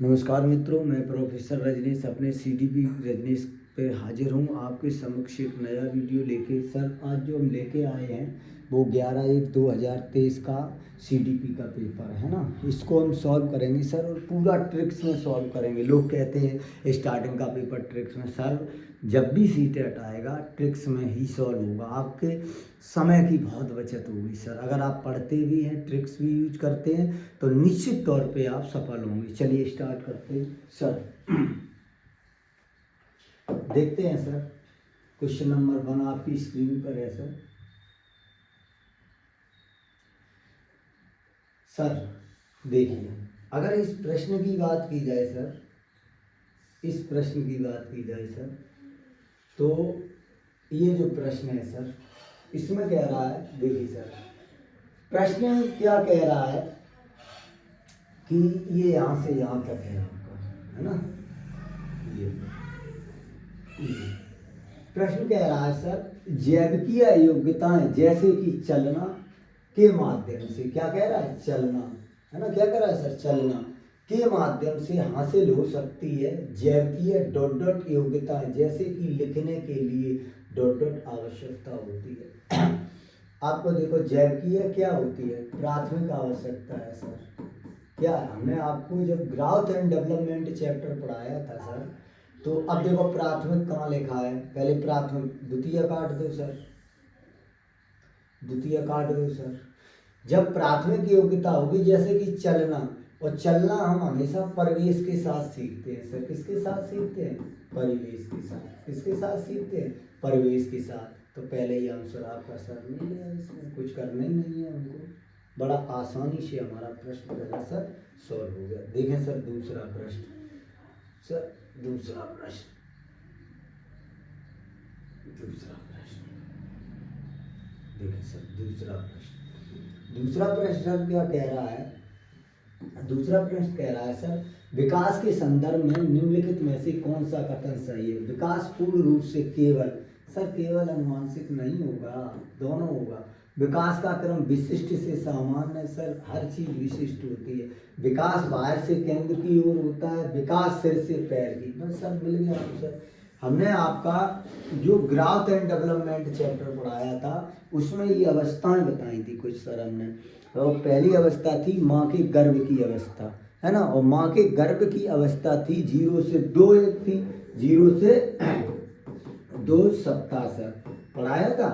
नमस्कार मित्रों, मैं प्रोफेसर रजनीश अपने सीडीपी रजनीश पे हाजिर हूँ आपके समक्ष एक नया वीडियो लेके। सर आज जो हम लेके आए हैं वो 11/1/2023 का सीडीपी का पेपर है ना। इसको हम सॉल्व करेंगे सर, और पूरा ट्रिक्स में सॉल्व करेंगे। लोग कहते हैं स्टार्टिंग का पेपर ट्रिक्स में, सर जब भी सीटेट आएगा ट्रिक्स में ही सॉल्व होगा। आपके समय की बहुत बचत होगी सर। अगर आप पढ़ते भी हैं, ट्रिक्स भी यूज करते हैं तो निश्चित तौर पे आप सफल होंगे। चलिए स्टार्ट करते हैं सर। देखते हैं सर, क्वेश्चन नंबर 1 आपकी स्क्रीन पर है सर। सर देखिए, अगर इस प्रश्न की बात की जाए सर, इस प्रश्न की बात की जाए सर, तो ये जो प्रश्न है सर, इसमें कह रहा है, देखिए सर प्रश्न क्या कह रहा है कि ये यहाँ से यहाँ तक है आपका, है ना। ये प्रश्न कह रहा है सर, जैविकीय योग्यताएं जैसे कि चलना के माध्यम से, क्या कह रहा है, चलना, है ना। क्या कह रहा है सर, चलना के माध्यम से हासिल हो सकती है जैविकीय डॉट डॉट योग्यताएं, जैसे कि लिखने के लिए डॉट डॉट आवश्यकता होती है। आपको देखो, जैविकीय क्या होती है, प्राथमिक आवश्यकता है सर। क्या हमने आपको जब ग्रोथ एंड डेवलपमेंट चैप्टर पढ़ाया था सर, तो अब देखो प्राथमिक कहाँ लिखा है, पहले प्राथमिक, द्वितीय काट दो सर, द्वितीय काट दो सर। जब प्राथमिक योग्यता होगी जैसे कि चलना, और चलना हम हमेशा परिवेश के साथ सीखते हैं सर। किसके साथ सीखते हैं, परिवेश के साथ। किसके साथ सीखते हैं, परिवेश के साथ। तो पहले ही आंसर आपका सर मिल गया, इसमें कुछ करना ही नहीं है हमको। बड़ा आसानी से हमारा प्रश्न पहला सर सॉल्व हो गया। देखें सर दूसरा प्रश्न, सर दूसरा प्रश्न, दूसरा प्रश्न देखें सर, दूसरा प्रश्न, दूसरा प्रश्न सर क्या कह रहा है, दूसरा प्रश्न कह रहा है सर, विकास के संदर्भ में निम्नलिखित में से कौन सा कथन सही है। विकास पूर्ण रूप से केवल, सर केवल अनुवांशिक नहीं होगा, दोनों होगा। विकास का क्रम विशिष्ट से सामान्य, सर हर चीज विशिष्ट होती है। विकास बाहर से केंद्र की ओर होता है, विकास सिर से पैर की। बस सर मिल गया आंसर। हमने आपका जो ग्रोथ एंड डेवलपमेंट चैप्टर पढ़ाया था उसमें ये अवस्थाएं बताई थी कुछ सर हमने। तो पहली अवस्था थी माँ के गर्भ की अवस्था, है ना। और माँ के गर्भ की अवस्था थी 0 से 2 एक थी, 0 से 2 सप्ताह सर पढ़ाया था।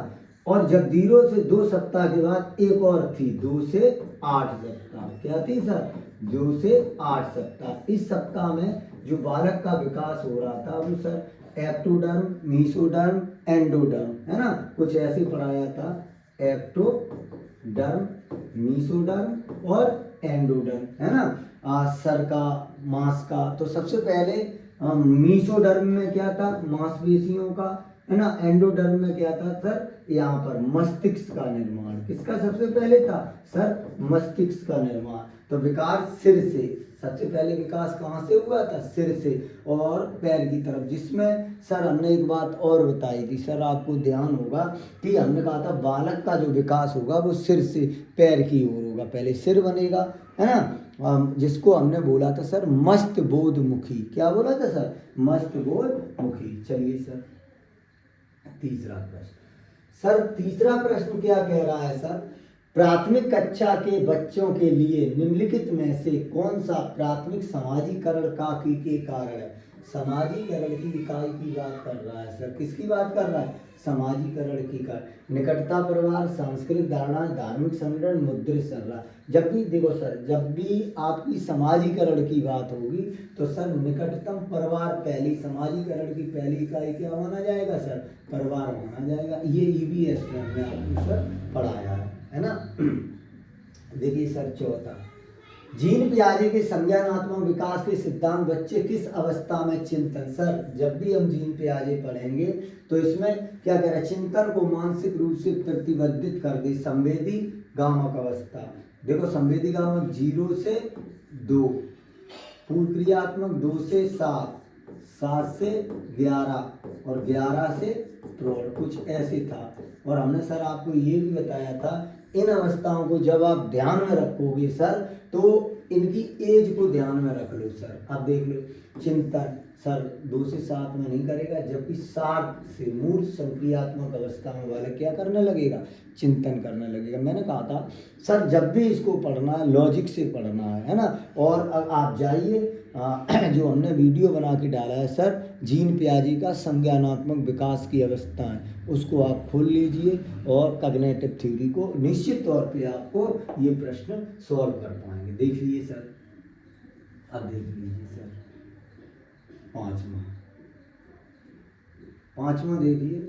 और जब 0 से 2 सप्ताह के बाद एक और थी 2 से 8 सप्ताह। क्या थी सर, 2 से 8 सप्ताह। इस सप्ताह में जो बालक का विकास हो रहा था वो सर एक्टोडर्म, मीसोडर्म, एंडोडर्म, है ना, कुछ ऐसे पढ़ाया था। एक्टोडर्म, मीसोडर्म और एंडोडर्म, है ना। सर का, मांस का। तो सबसे पहले मीसोडर्म में क्या था, मांसपेशियों का, है ना। एंडोडर्म में क्या था सर, यहाँ पर मस्तिष्क का निर्माण। किसका सबसे पहले था सर, मस्तिष्क का निर्माण। तो विकास सिर से, सबसे पहले विकास कहाँ से हुआ था, सिर से और पैर की तरफ। जिसमें सर हमने एक बात और बताई थी सर, आपको ध्यान होगा कि हमने कहा था बालक का जो विकास होगा वो सिर से पैर की ओर होगा। पहले सिर बनेगा, है ना, जिसको हमने बोला था सर मस्त बोधमुखी। क्या बोला था सर, मस्त बोधमुखी। चलिए सर तीसरा प्रश्न, सर तीसरा प्रश्न क्या कह रहा है सर, प्राथमिक कक्षा के बच्चों के लिए निम्नलिखित में से कौन सा प्राथमिक सामाजिकरण का के कारण है। सामाजिकरण की इकाई की बात कर रहा है सर, किसकी बात कर रहा है, सामाजिकरण की इकाई। निकटता परिवार, सांस्कृतिक धारणा, धार्मिक संगठन, मुद्रित संरचना। जब भी देखो सर, जब भी आपकी समाजीकरण की बात होगी तो सर निकटतम परिवार पहली, समाजीकरण की पहली इकाई क्या माना जाएगा सर, परिवार माना जाएगा। ये ईवीएस में हमने आपको सर पढ़ाया है ना। देखिए सर चौथा, जीन पियाजे के संज्ञानात्मक विकास के सिद्धांत बच्चे किस अवस्था में चिंतन। सर जब भी हम जीन पियाजे पढ़ेंगे तो इसमें क्या कह रहा है, चिंतन को मानसिक रूप से प्रतिबद्धित कर दे, संवेदी गामक अवस्था। देखो संवेदी गामक 0 से 2, पूर्व क्रियात्मक 2 से 7, 7 से 11 और 11 से प्रौढ़, कुछ ऐसे था। और हमने सर आपको ये भी बताया था इन अवस्थाओं को जब आप ध्यान में रखोगे सर तो इनकी एज को ध्यान में रख लो सर। अब देख लो, चिंतन सर 2 से 7 में नहीं करेगा, जबकि 7 से मूल संक्रियात्मक अवस्था में वाला क्या करने लगेगा, चिंतन करने लगेगा। मैंने कहा था सर जब भी इसको पढ़ना है लॉजिक से पढ़ना है ना। और अब आप जाइए जो हमने वीडियो बना के डाला है सर, जीन पियाजे का संज्ञानात्मक विकास की अवस्था है, उसको आप खोल लीजिए और कॉग्निटिव थ्योरी को निश्चित तौर पे आपको ये प्रश्न सॉल्व कर पाएंगे। देख लीजिए सर, अब देख लीजिए सर, पांचवा देखिए,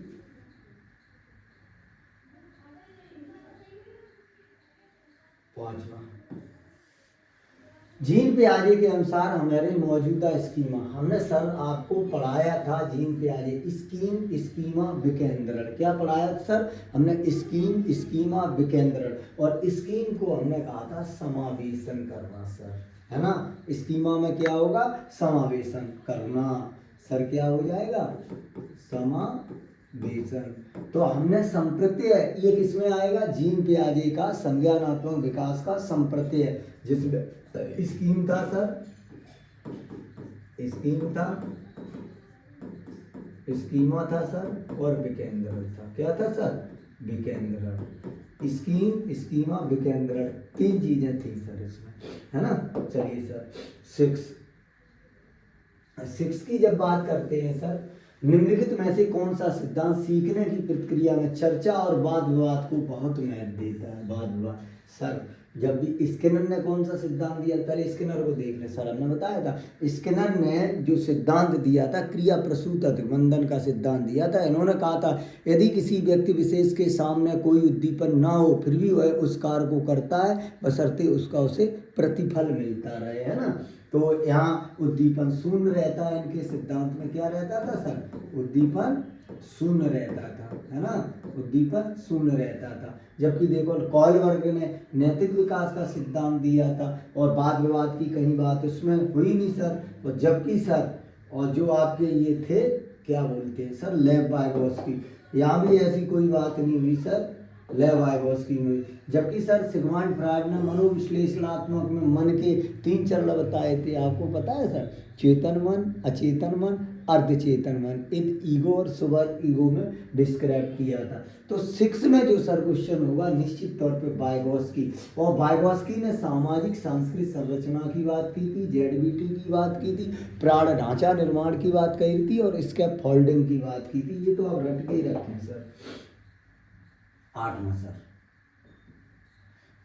पांचवा जीन पियाजे के अनुसार हमारे मौजूदा स्कीमा, हमने सर आपको पढ़ाया था जीन पियाजे स्कीम स्कीमा विकेंद्रण। क्या पढ़ाया था सर हमने, स्कीम स्कीमा विकेंद्रण, और स्कीम को हमने कहा था समावेशन करना सर, है ना। स्कीमा में क्या होगा, समावेशन करना सर, क्या हो जाएगा, समावेशन। तो हमने संप्रत्यय, ये किसमें आएगा, जीन पियाजे का संज्ञानात्मक विकास का संप्रत्यय, जिसमें स्कीम था सर, स्कीम था, स्कीमा था सर, और विकेंद्रण था। क्या था सर, विकेंद्रण। स्कीम स्कीमा विकेंद्रण 3 चीजें थी सर इसमें, है ना। चलिए सर 6 की जब बात करते हैं सर, निम्नलिखित में से कौन सा सिद्धांत सीखने की प्रक्रिया में चर्चा और वाद विवाद को बहुत महत्व देता है, वाद विवाद। सर जब भी स्किनर ने कौन सा सिद्धांत दिया, पहले स्किनर को देख ले सर, हमने बताया था स्किनर ने जो सिद्धांत दिया था क्रिया प्रसूत अतिबंधन का सिद्धांत दिया था। इन्होंने कहा था यदि किसी व्यक्ति विशेष के सामने कोई उद्दीपन ना हो फिर भी वह उस कार्य को करता है बशर्ते उसका उसे प्रतिफल मिलता रहे, है ना। तो यहाँ उद्दीपन शून्य रहता है, इनके सिद्धांत में क्या रहता था सर, उद्दीपन शून्य रहता था, है ना, उद्दीपन शून्य रहता था। जबकि देखो कॉलबर्ग ने नैतिक विकास का सिद्धांत दिया था, और वाद विवाद की कहीं बात उसमें हुई नहीं सर। और जबकि सर, और जो आपके ये थे क्या बोलते हैं सर, लेव वाइगोत्स्की, यहाँ भी ऐसी कोई बात नहीं हुई सर, लेव वाइगोत्स्की में। जबकि सर सिगमंड फ्रायड ने मनोविश्लेषणात्मक में मन के 3 चरण बताए थे, आपको पता है सर, चेतन मन, अचेतन मन, अर्धचेतन मन, इन ईगो और सुपर ईगो में डिस्क्राइब किया था। तो 6 में जो सर क्वेश्चन होगा निश्चित तौर पे वाइगोत्स्की, और वाइगोत्स्की ने सामाजिक सांस्कृतिक संरचना की बात की थी, जेडबीटी की बात की थी, प्राण ढांचा निर्माण की बात कही थी, और स्कैफोल्डिंग की बात की थी। ये तो आप रट के ही रखें सर। 8वां सर,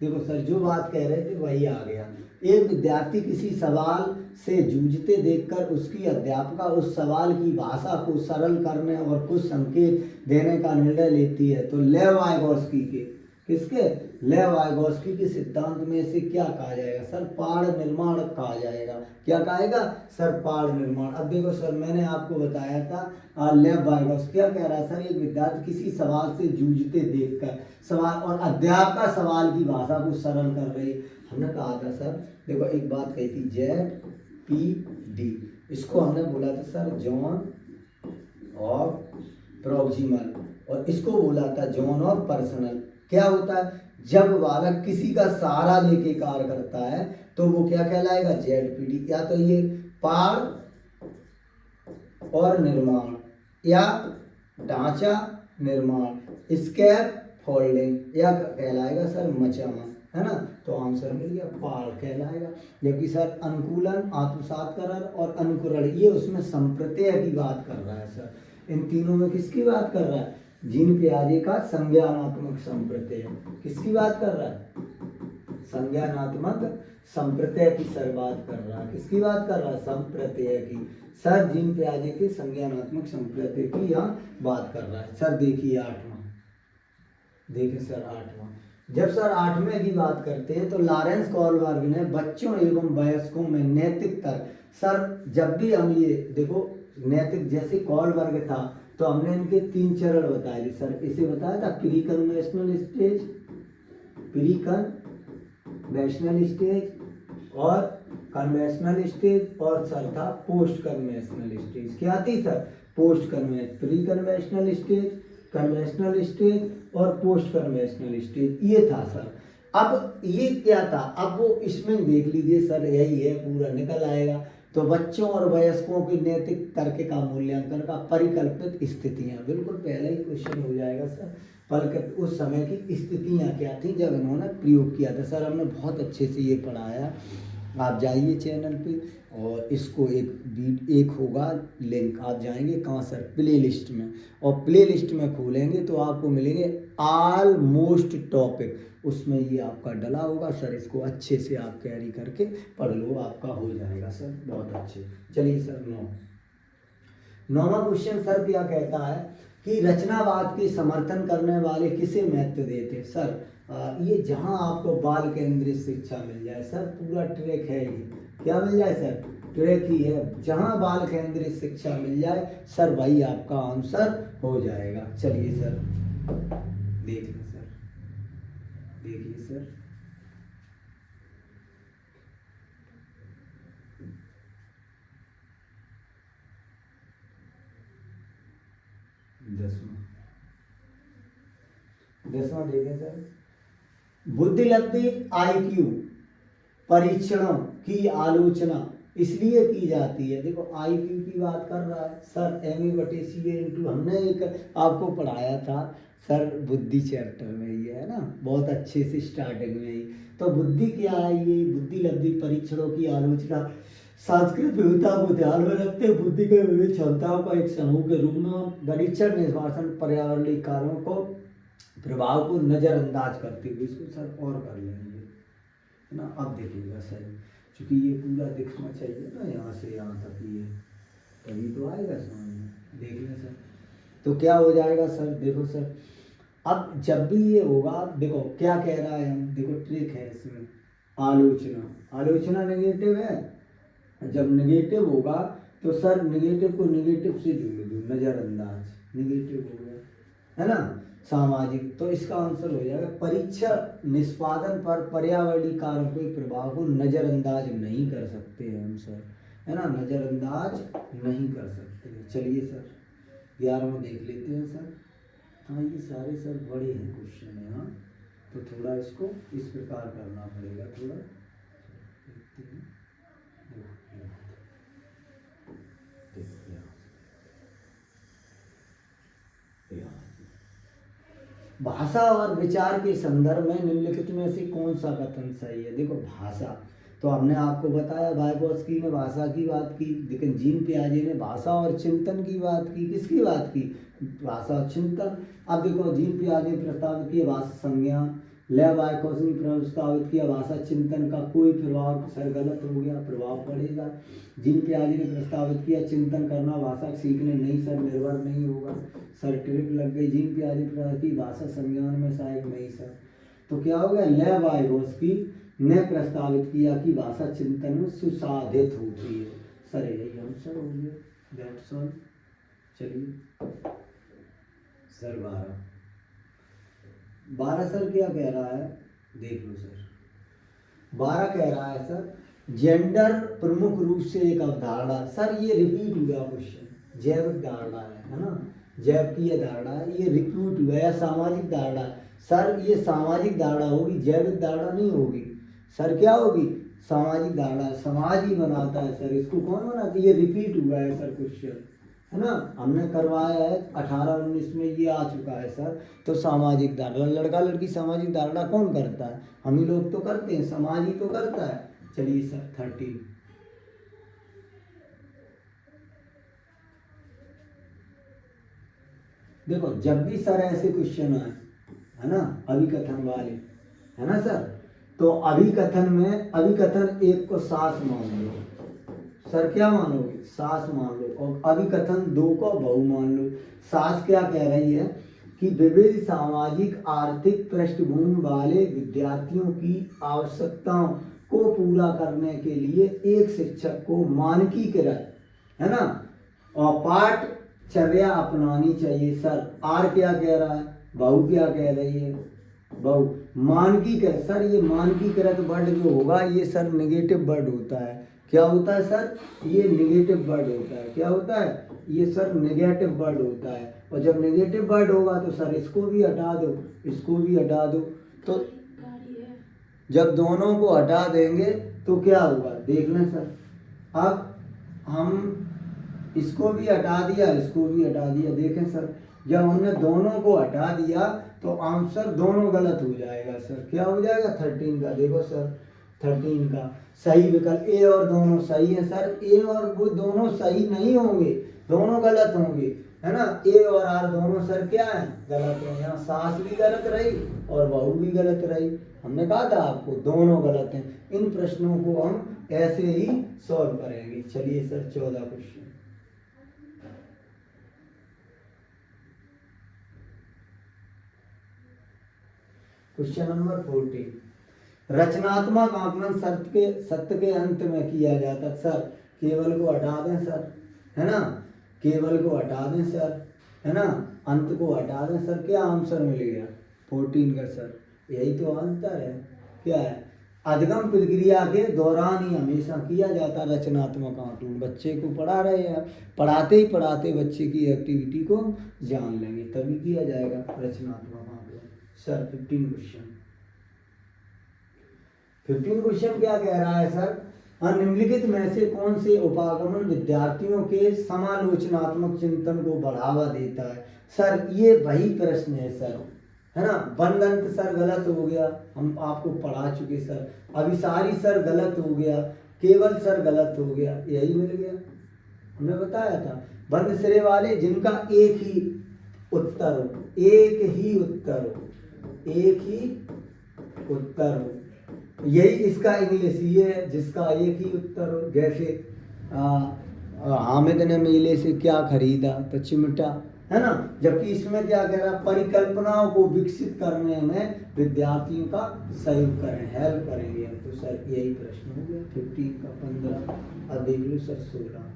देखो सर जो बात कह रहे थे वही आ गया। एक विद्यार्थी किसी सवाल से जूझते देखकर उसकी अध्यापिका उस सवाल की भाषा को सरल करने और कुछ संकेत देने का निर्णय लेती है, तो लेव वाइगोत्स्की के, किसके, लेव वाइगोत्स्की के सिद्धांत में से क्या कहा जाएगा सर, पाड़ निर्माण कहा जाएगा। क्या कहेगा सर, पाड़ निर्माण। अब देखो सर मैंने आपको बताया था लेव वाइगोत्स्की क्या कह रहा है सर, एक विद्यार्थी किसी सवाल से जूझते देखकर सवाल, और अध्यापिका सवाल की भाषा को सरल कर रही। हमने कहा था सर, देखो एक बात कही थी ZPD, इसको हमने बोला था सर जॉन ऑफ प्रोक्सिमल, और इसको बोला था जॉन ऑफ पर्सनल। क्या होता है, जब बालक किसी का सहारा लेके कार्य करता है तो वो क्या कहलाएगा, ZPD। या तो ये पाड़ और निर्माण, या ढांचा निर्माण, स्कैप फोल्डिंग, या कहलाएगा सर मचाना, है ना। तो आंसर मिल गया, पाड़ कहलाएगा। जबकि सर अनुकूलन, आत्मसातकरण और अनुकरण, ये उसमें संप्रत्यय की बात कर रहा है सर। इन तीनों में किसकी बात कर रहा है, जीन पियाजे का संज्ञानात्मक संप्रत्यय। किसकी बात कर रहा है, संज्ञानात्मक संप्रत्यय की सर बात कर रहा है। किसकी बात कर रहा है, संप्रत्यय की। सर जीन पियाजे के संज्ञानात्मक संप्रत्यय की यहाँ बात कर रहा है। सर देखिए 8वां, देखिए सर 8वां, जब सर 8वें की बात करते हैं तो लॉरेंस कॉलबर्ग ने बच्चों एवं वयस्कों में नैतिक तर्क, सर जब भी हम ये देखो नैतिक, जैसे कॉलबर्ग था तो हमने इनके 3 चरण बताए थे सर। इसे बताया था pre conventional stage, pre conventional stage और कन्वेंशनल स्टेज, और सर था पोस्ट कन्वेंशनल स्टेज। क्या थी sir, post conventional, pre conventional stage, conventional stage और पोस्ट कन्वेंशनल स्टेज, ये था सर। अब ये क्या था, अब वो इसमें देख लीजिए सर, यही है पूरा निकल आएगा। तो बच्चों और वयस्कों की नैतिक तर्क का मूल्यांकन का परिकल्पित स्थितियां, बिल्कुल पहला ही क्वेश्चन हो जाएगा सर। परिकल्पित उस समय की स्थितियां क्या थी जब इन्होंने प्रयोग किया था। सर हमने बहुत अच्छे से ये पढ़ाया, आप जाइए चैनल पे और इसको एक होगा लिंक, आप जाएंगे कहाँ सर, प्ले लिस्ट में, और प्ले लिस्ट में खोलेंगे तो आपको मिलेंगे ऑलमोस्ट टॉपिक, उसमें ये आपका डला होगा सर। इसको अच्छे से आप कैरी करके पढ़ लो, आपका हो जाएगा सर बहुत अच्छे। चलिए सर नौवां क्वेश्चन सर क्या कहता है कि रचनावाद के समर्थन करने वाले किसे महत्व देते। सर ये जहां आपको बाल केंद्रित शिक्षा मिल जाए सर, पूरा ट्रैक है ये, क्या मिल जाए सर, ट्रैक ही है, जहां बाल केंद्रित शिक्षा मिल जाए सर वही आपका आंसर हो जाएगा। चलिए सर देखिए सर, देखिए सर दसवां देखें सर, बुद्धिलब्धि IQ परीक्षणों की आलोचना इसलिए की जाती है। देखो IQ की बात कर रहा है सर, MA/CA इंटू, हमने एक आपको पढ़ाया था सर बुद्धि चैप्टर में, ये है ना, बहुत अच्छे से स्टार्टिंग में ही। तो बुद्धि क्या है, ये बुद्धिलब्धि परीक्षणों की आलोचना सांस्कृतिक विविधता को ध्यान में रखते बुद्धि के विविध क्षमताओं का एक समूह के रूप में परीक्षण निष्पादन पर्यावरणीय कारणों को प्रभाव को नज़रअंदाज करते हुए, इसको सर और कर लेंगे है ना। अब देखिएगा सर, क्योंकि ये पूरा दिखना चाहिए ना यहाँ से यहाँ तक, ये तभी तो आएगा समझ में, देख लें सर। तो क्या हो जाएगा सर, देखो सर अब जब भी ये होगा, देखो क्या कह रहा है हम, देखो ट्रिक है इसमें, आलोचना, आलोचना नेगेटिव है, जब नेगेटिव होगा तो सर नेगेटिव को नेगेटिव से जोड़ दो, नज़रअंदाज, नेगेटिव हो गया है ना। सामाजिक, तो इसका आंसर हो जाएगा परीक्षा निष्पादन पर पर्यावरणीय कारकों के प्रभाव को नज़रअंदाज नहीं कर सकते हैं हम सर, है ना, नज़रअंदाज नहीं कर सकते हैं। चलिए सर 11वां देख लेते हैं सर। हाँ ये सारे सर बड़े हैं क्वेश्चन है, हाँ तो थोड़ा इसको इस प्रकार करना पड़ेगा, थोड़ा देखते हैं। भाषा और विचार के संदर्भ में निम्नलिखित में से कौन सा कथन सही है। देखो भाषा, तो हमने आपको बताया वाइगोत्स्की ने भाषा की बात की, लेकिन जीन पियाजे ने भाषा और चिंतन की बात की। किसकी बात की, भाषा और चिंतन। अब देखो जीन पियाजे प्रस्तावित किया भाषा संज्ञान, लेव वाइगोत्स्की ने प्रस्तावित किया भाषा चिंतन का कोई प्रभाव, सर गलत हो गया, प्रभाव पड़ेगा। जीन पियाजे ने प्रस्तावित किया चिंतन करना भाषा सीखने नहीं सर, निर्भर नहीं होगा सर, ट्रिक लग गई। जीन पियाजे की भाषा संज्ञान में सहायक नहीं सर, तो क्या हो गया, लेव वाइगोत्स्की ने प्रस्तावित किया कि भाषा चिंतन में सुसाधित होती है सर, यही आंसर हो गया, दैट्स ऑल। चलिए सर 12 सर क्या कह रहा है, देख लो सर। 12 कह रहा है सर जेंडर प्रमुख रूप से एक अवधारणा, सर ये रिपीट हुआ क्वेश्चन, जैविक धारणा है ना, जैव की यह धारणा है, ये रिपीट हुआ या सामाजिक धारणा, सर ये सामाजिक धारणा होगी, जैविक धारणा नहीं होगी सर, क्या होगी, सामाजिक धारणा, समाज ही बनाता है सर, इसको कौन बनाता है, ये रिपीट हुआ है सर क्वेश्चन, है ना, हमने करवाया है 18-19 में, ये आ चुका है सर। तो सामाजिक धारणा, लड़का लड़की सामाजिक धारणा कौन करता है, हम ही लोग तो करते हैं, समाज ही तो करता है। चलिए सर 13, देखो जब भी सर ऐसे क्वेश्चन आए है ना, अभिकथन वाले, है ना सर, तो अभिकथन में अभिकथन 1 को सास मान लो सर, क्या मानोगे, सास मान लो, और अभिकथन 2 को बहु मान लो। सास क्या कह रही है कि विविध सामाजिक आर्थिक पृष्ठभूमि वाले विद्यार्थियों की आवश्यकताओं को पूरा करने के लिए एक शिक्षक को मानकीकृत, है ना, और पाठचर्या अपनानी चाहिए सर। आर क्या कह रहा है, बहु क्या कह रही है, बहु मानकीकृत, सर ये मानकीकृत वर्ड जो होगा ये सर नेगेटिव वर्ड होता है, क्या होता है सर, ये नेगेटिव वर्ड होता है, क्या होता है, ये सर नेगेटिव वर्ड होता है, और जब नेगेटिव वर्ड होगा तो सर इसको भी हटा दो, इसको भी हटा दो, तो जब दोनों को हटा देंगे तो क्या होगा, देख लें सर। अब हम इसको भी हटा दिया, इसको भी हटा दिया, देखें सर, जब हमने दोनों को हटा दिया तो आंसर दोनों गलत हो जाएगा सर। क्या हो जाएगा, 13 का, देखो सर 13 का सही विकल्प ए और दोनों सही है सर। ए और वो दोनों सही नहीं होंगे, दोनों गलत होंगे, है ना। ए और आर दोनों सर क्या है, गलत है। यहाँ सास भी गलत रही और बहू भी गलत रही। हमने कहा था आपको दोनों गलत हैं। इन प्रश्नों को हम ऐसे ही सॉल्व करेंगे। चलिए सर 14 क्वेश्चन। क्वेश्चन नंबर 14, रचनात्मक आकलन सत्य के अंत में किया जाता। सर केवल को हटा दें सर, है ना, केवल को हटा दें सर, है ना, अंत को हटा दें सर, क्या आंसर मिल गया 14 का सर। यही तो आंसर है। क्या है, अधिगम प्रक्रिया के दौरान ही हमेशा किया जाता रचनात्मक आकलन। बच्चे को पढ़ा रहे हैं, पढ़ाते ही पढ़ाते बच्चे की एक्टिविटी को जान लेंगे, तभी किया जाएगा रचनात्मक आकलन। सर 15 क्वेश्चन, 15 क्वेश्चन क्या कह रहा है सर, निम्नलिखित में से कौन से उपागमन विद्यार्थियों के समालोचनात्मक चिंतन को बढ़ावा देता है। सर ये वही प्रश्न है सर, है ना। बंदंत सर गलत हो गया, हम आपको पढ़ा चुके सर। अभिसारी सर गलत हो गया, केवल सर गलत हो गया, यही मिल गया, हमने बताया था। बंद सिरे वाले जिनका एक ही उत्तर हो, एक ही उत्तर हो, एक ही उत्तर हो, यही इसका इंग्लिश ये है जिसका एक ही उत्तर हो। जैसे हामिद ने मेले से क्या खरीदा, तो चिमटा, है ना। जबकि इसमें क्या कह रहा, परिकल्पनाओं को विकसित करने में विद्यार्थियों का सहयोग करें, हेल्प करेंगे। तो सर यही प्रश्न हो गया 15 का 15। अब देख लो सर 16,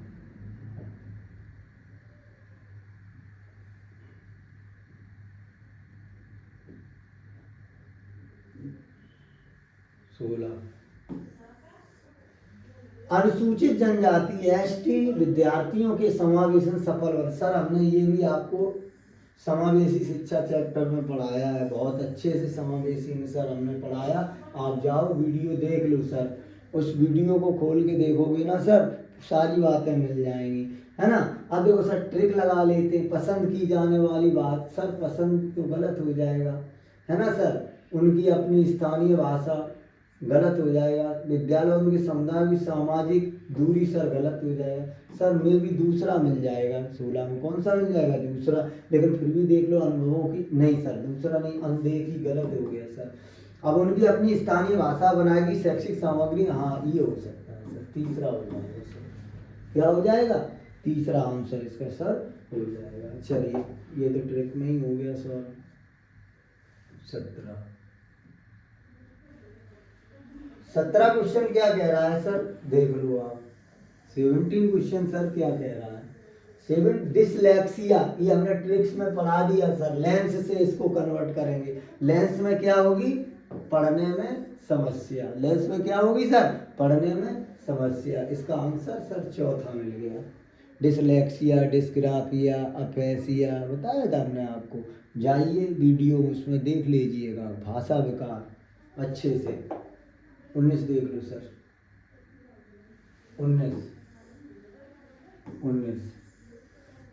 अनुसूचित जनजाति एसटी विद्यार्थियों के समावेशन सफल। सर हमने ये भी आपको समावेशी शिक्षा चैप्टर में पढ़ाया है, बहुत अच्छे से समावेशी में सर हमने पढ़ाया। आप जाओ वीडियो देख लो सर, उस वीडियो को खोल के देखोगे ना सर, सारी बातें मिल जाएंगी, है ना। अब देखो सर ट्रिक लगा लेते, पसंद की जाने वाली बात, सर पसंद तो गलत हो जाएगा, है ना सर। उनकी अपनी स्थानीय भाषा गलत हो जाएगा। विद्यालयों के समुदाय की सामाजिक दूरी सर गलत हो जाएगा। सर में भी दूसरा मिल जाएगा, 16 में कौन सा मिल जाएगा, दूसरा। लेकिन फिर भी देख लो अनुभवों की, नहीं सर दूसरा नहीं, अनदेखी गलत हो गया सर। अब उनकी अपनी स्थानीय भाषा बनाएगी, शैक्षिक सामग्री, हाँ ये हो सकता है सर, तीसरा हो जाएगा सर। क्या हो जाएगा, तीसरा आंसर इसका सर हो जाएगा। चलिए ये तो ट्रिक में ही हो गया सर। 17 क्वेश्चन क्या कह रहा है सर, देख लो आप। 17 क्वेश्चन सर क्या कह रहा है, 7 डिसलेक्सिया, ये हमने ट्रिक्स में पढ़ा दिया सर। लेंस से इसको कन्वर्ट करेंगे, लेंस में क्या होगी, पढ़ने में समस्या। लेंस में क्या होगी सर, पढ़ने में समस्या। इसका आंसर सर चौथा मिल गया। डिसलेक्सिया, डिस्ग्राफिया, अफेसिया बताया था हमने आपको, जाइए वीडियो उसमें देख लीजिएगा। भाषा विकार अच्छे से। 19 देख लो सर,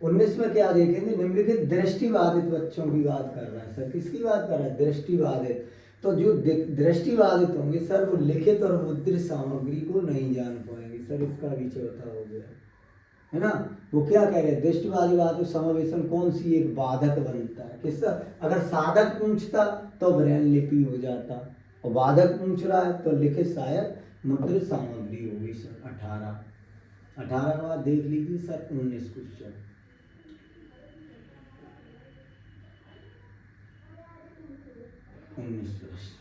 19 में क्या देखेंगे, निम्नलिखित दृष्टिबाधित बच्चों की बात कर रहा है सर। किसकी बात कर रहा है, दृष्टिबाधित। तो जो दृष्टिबाधित होंगे सर वो लिखित और मुद्रित सामग्री को नहीं जान पाएंगे सर, इसका भी चौथा हो गया, है ना। वो क्या कह रहे हैं, दृष्टिवादी बात समावेशन कौन सी एक बाधक बनता है, किसका। अगर साधक पूछता तो ब्रेन लिपि हो जाता, और बाधक पूछ रहा है तो लिखित शायद मुद्रित सामग्री होगी सर। 18 का बाद देख लीजिए सर 19 क्वेश्चन। 19 प्रश्न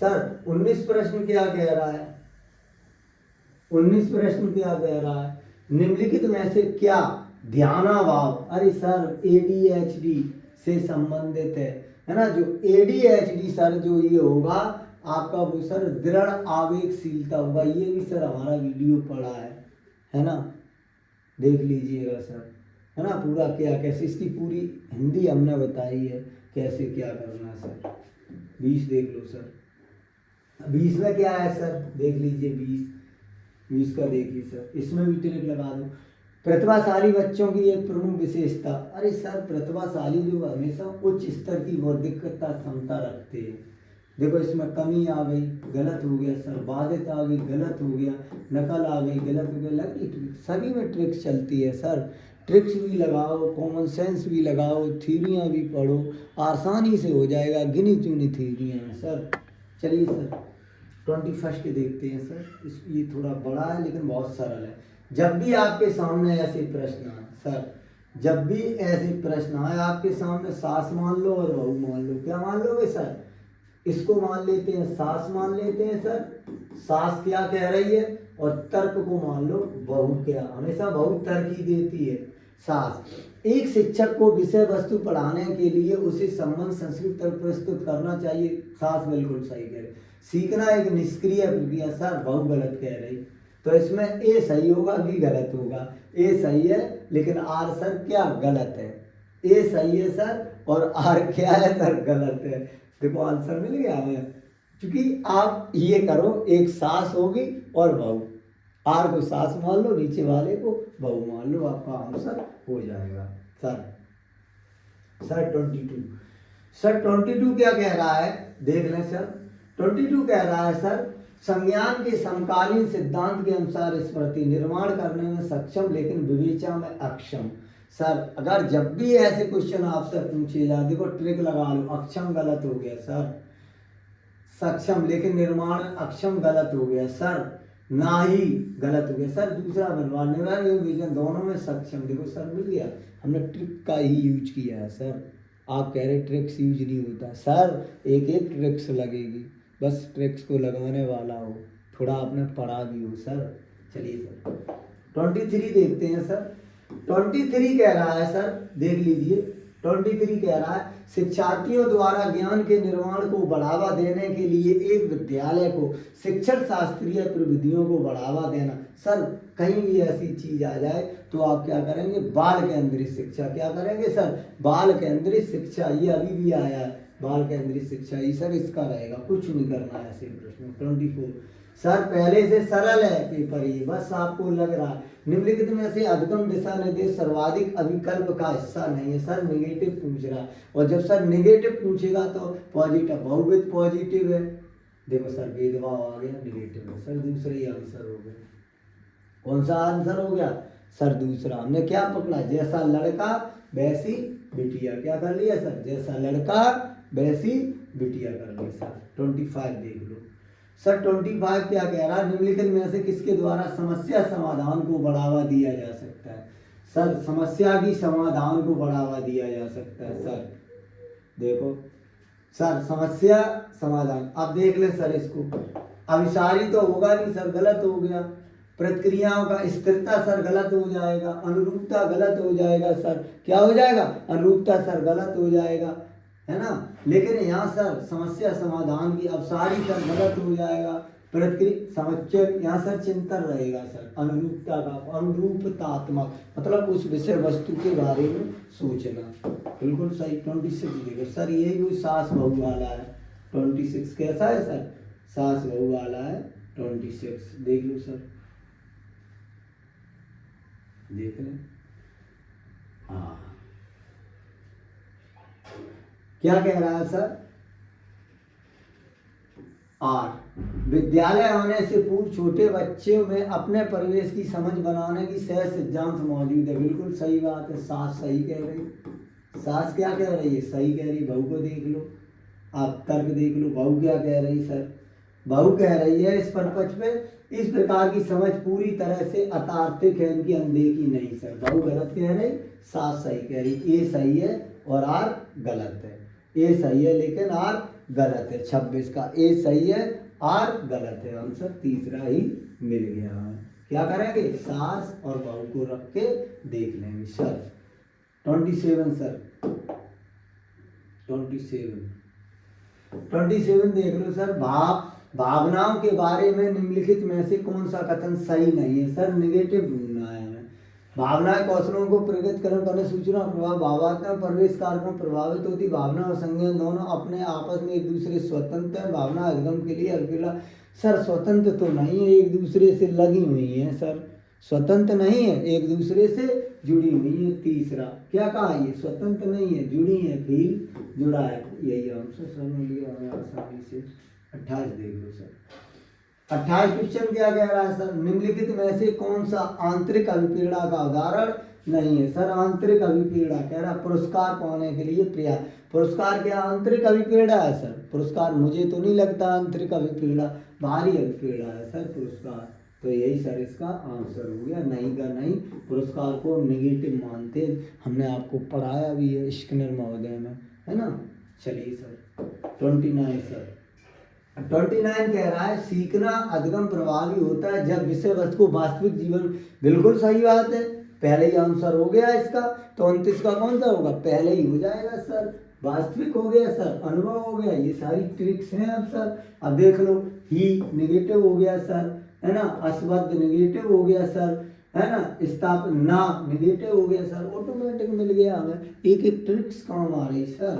सर, 19 प्रश्न क्या कह रहा है, 19 प्रश्न क्या कह रहा है, निम्नलिखित में से क्या ध्यानाभाव, अरे सर ADHD से संबंधित है ना। जो ADHD सर जो ये होगा आपका वो सर दृढ़ आवेगशीलता होगा। ये भी सर हमारा वीडियो पड़ा है ना, देख लीजिएगा सर, है ना। पूरा क्या कैसे, इसकी पूरी हिंदी हमने बताई है कैसे क्या करना है सर। 20 देख लो सर, 20 में क्या है सर, देख लीजिए 20 का देखिए सर, इसमें भी टिक लगा दो। प्रतिभाशाली बच्चों की एक प्रमुख विशेषता, अरे सर प्रतिभाशाली जो हमेशा उच्च स्तर की बौद्धिक क्षमता रखते हैं। देखो इसमें कमी आ गई, गलत हो गया सर, बाधित आ गई, गलत हो गया, नकल आ गई, गलत हो गया, लगी ट्रिक्स, सभी में ट्रिक्स चलती है सर। ट्रिक्स भी लगाओ, कॉमन सेंस भी लगाओ, थ्योरियाँ भी पढ़ो, आसानी से हो जाएगा, गिनी चुनी थ्योरियाँ हैं सर। चलिए सर 21 देखते हैं सर, ये थोड़ा बड़ा है लेकिन बहुत सरल है। जब भी आपके सामने ऐसे प्रश्न आए सर, जब भी ऐसे प्रश्न आए आपके सामने, सास मान लो और बहू मान लो, क्या मान लोगे सर, इसको मान लेते हैं सास मान लेते हैं सर, सास क्या कह रही है, और तर्क को मान लो बहू, क्या हमेशा बहू तर्क ही देती है, सास। एक शिक्षक को विषय वस्तु पढ़ाने के लिए उसे संबंध संस्कृत तक प्रस्तुत करना चाहिए, सास बिल्कुल सही कह रही। सीखना एक निष्क्रिय प्रक्रिया, सर बहू गलत कह रही। तो इसमें ए सही होगा, बी गलत होगा। ए सही है लेकिन आर सर क्या गलत है, ए सही है सर और आर क्या है सर, गलत है। देखो आंसर मिल गया हमें, क्योंकि आप ये करो, एक सास होगी और बहू, आर को सास मान लो, नीचे वाले को बहू मान लो, आपका आंसर हो जाएगा सर। सर 22, सर 22 क्या कह रहा है, देख लें सर। 22 कह रहा है सर, संज्ञान के समकालीन सिद्धांत के अनुसार स्मृति निर्माण करने में सक्षम लेकिन विवेचना में अक्षम। सर अगर जब भी ऐसे क्वेश्चन आपसे पूछे जाए, देखो ट्रिक लगा लो, अक्षम गलत हो गया सर, सक्षम लेकिन निर्माण अक्षम गलत हो गया सर, ना ही गलत हो गया सर, दूसरा निर्माण विवेचन दोनों में सक्षम, देखो सर मिल गया, हमने ट्रिक का ही यूज किया है सर। आप कह रहे ट्रिक्स यूज नहीं होता सर, एक एक ट्रिक्स लगेगी, बस ट्रिक्स को लगाने वाला हो, थोड़ा आपने पढ़ा भी हो सर। चलिए सर 23 देखते हैं सर। 23 कह रहा है सर, देख लीजिए 23 कह रहा है, शिक्षार्थियों द्वारा ज्ञान के निर्माण को बढ़ावा देने के लिए एक विद्यालय को शिक्षण शास्त्रीय प्रविधियों को बढ़ावा देना। सर कहीं भी ऐसी चीज आ जाए तो आप क्या करेंगे, बाल केंद्रित शिक्षा, क्या करेंगे सर, बाल केंद्रित शिक्षा, ये अभी भी आया है, बाल केंद्रित शिक्षा, ये सर इसका रहेगा, कुछ नहीं करना है ऐसे प्रश्न। 24 सर पहले से सरल है पेपर ये, बस आपको लग रहा है निम्नलिखित में से अधिकतम दिशा निर्देश सर्वाधिक अभिकल्प का हिस्सा नहीं है, सर नेगेटिव पूछ रहा है, और जब सर नेगेटिव पूछेगा तो पॉजिटिव, बहुविध पॉजिटिव है, देखो सर भेदभाव आ गया, नेगेटिव है सर, दूसरा ही आंसर हो गया। कौन सा आंसर हो गया सर, दूसरा। हमने क्या पकड़ा, जैसा लड़का वैसी बिटिया, क्या कर लिया सर, जैसा लड़का वैसी बिटिया कर लिया सर। 25 देख लो सर। 25 क्या कह रहा है, निम्नलिखित में से किसके द्वारा समस्या समाधान को बढ़ावा दिया जा सकता है। सर समस्या की समाधान को बढ़ावा दिया जा सकता है सर, देखो सर समस्या समाधान, अब देख ले सर इसको, अभिसारी तो होगा नहीं सर, गलत हो गया। प्रक्रियाओं का स्थिरता सर गलत हो जाएगा, अनुरूपता गलत हो जाएगा सर, क्या हो जाएगा, अनुरूपता सर गलत हो जाएगा, है ना। लेकिन यहाँ सर समस्या समाधान की अवसारी सर गलत हो जाएगा, प्रक्रिया समुच्चय यहाँ सर चिंतन रहेगा सर, अनुरूपता का अनुरूपतात्मक मतलब उस विषय वस्तु के बारे में सोचना, बिल्कुल सही। 26 देखो सर, यही वो सास बहू वाला है। 26 कैसा है सर, सास बहू वाला है। 26 देख लो सर, देख लें। हाँ क्या कह रहा है सर, 8 विद्यालय होने से पूर्व छोटे बच्चों में अपने परिवेश की समझ बनाने की सहज सिद्धांत मौजूद है, बिल्कुल सही बात है। सास सही कह रही, सास क्या कह रही है, सही कह रही। बहू को देख लो, आप तर्क देख लो, बहू क्या कह रही सर, बहू कह रही है इस पर्पज पे, इस प्रकार की समझ पूरी तरह से अतार्किक है, इनकी अनदेखी नहीं सर। बहू गलत कह रही, सास सही कह रही। ए सही है और आर गलत है, ए सही है लेकिन आर गलत है। 26 का ए सही है, आर गलत है, आंसर तीसरा ही मिल गया है। क्या करेंगे, सास और बहू को रख के देख लेंगे सर। 27 सर, 27 देख लो सर। भावनाओं के बारे में निम्नलिखित में से कौन सा कथन सही नहीं है सर, निगेटिव ढूंढना है हमें। भावनाएं कौशलों को प्रगतिकरण करने सूचना और प्रभाव भावात्मक प्रवेश कारकों प्रभावित होती भावना और संज्ञान दोनों अपने आपस में एक दूसरे से स्वतंत्र है। भावना अधिगम के लिए अकेला सर स्वतंत्र तो नहीं है, एक दूसरे से लगी हुई है सर, स्वतंत्र नहीं है, एक दूसरे से जुड़ी हुई है। तीसरा क्या कहा, ये स्वतंत्र नहीं है, जुड़ी है, फील जुड़ा है। यही आंसर सर ने लिया हमें आसानी से। 28 देख लो सर। 28 क्वेश्चन क्या कह रहा है सर, निम्नलिखित में से कौन सा आंतरिक अभिप्रेरणा का उदाहरण नहीं है। सर आंतरिक अभिप्रेरणा कह रहा है पुरस्कार पाने के लिए प्रयास। पुरस्कार क्या आंतरिक अभिप्रेरणा है सर? पुरस्कार मुझे तो नहीं लगता आंतरिक अभिप्रेरणा, बाहरी अभिप्रेरणा है सर पुरस्कार। तो यही सर इसका आंसर हो गया, नहीं का नहीं। पुरस्कार को नेगेटिव मानते, हमने आपको पढ़ाया भी है स्किनर महोदय में, है ना। चलिए सर 29 सर। 29 कह रहा है सीखना अधिगम प्रभावी होता है जब विषय वस्तु को वास्तविक जीवन, बिल्कुल सही बात है, पहले ही आंसर हो गया इसका। तो 29 का कौन सा होगा, पहले ही हो जाएगा सर, वास्तविक हो गया सर, अनुभव हो गया। ये सारी ट्रिक्स हैं अब सर। अब देख लो, ही नेगेटिव हो गया सर, है ना, अस्वद्ध नेगेटिव हो गया सर, है ना, स्थाप ना नेगेटिव हो गया सर, ऑटोमेटिक मिल गया हमें। एक एक ट्रिक्स काम आ रही सर।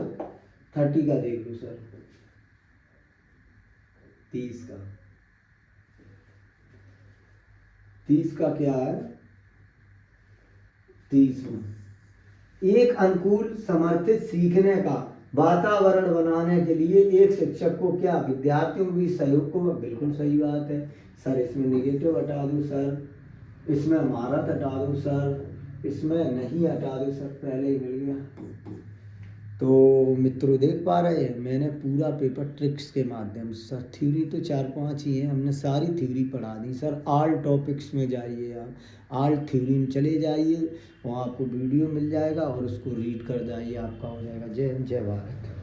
30 का देख लो सर, 30 का, 30 का क्या है, 30 में एक अनुकूल समर्थित सीखने का वातावरण बनाने के लिए एक शिक्षक को क्या विद्यार्थियों के सहयोग को, बिल्कुल सही बात है सर। इसमें नेगेटिव हटा दूं सर, इसमें महारत हटा दूं सर, इसमें नहीं हटा दूं सर, पहले ही मिल गया। तो मित्रों देख पा रहे हैं, मैंने पूरा पेपर ट्रिक्स के माध्यम से, सर थ्योरी तो 4-5 ही है, हमने सारी थ्योरी पढ़ा दी सर। ऑल टॉपिक्स में जाइए आप, ऑल थ्योरी में चले जाइए, वहाँ आपको वीडियो मिल जाएगा और उसको रीड कर जाइए, आपका हो जाएगा। जय हिंद, जय भारत।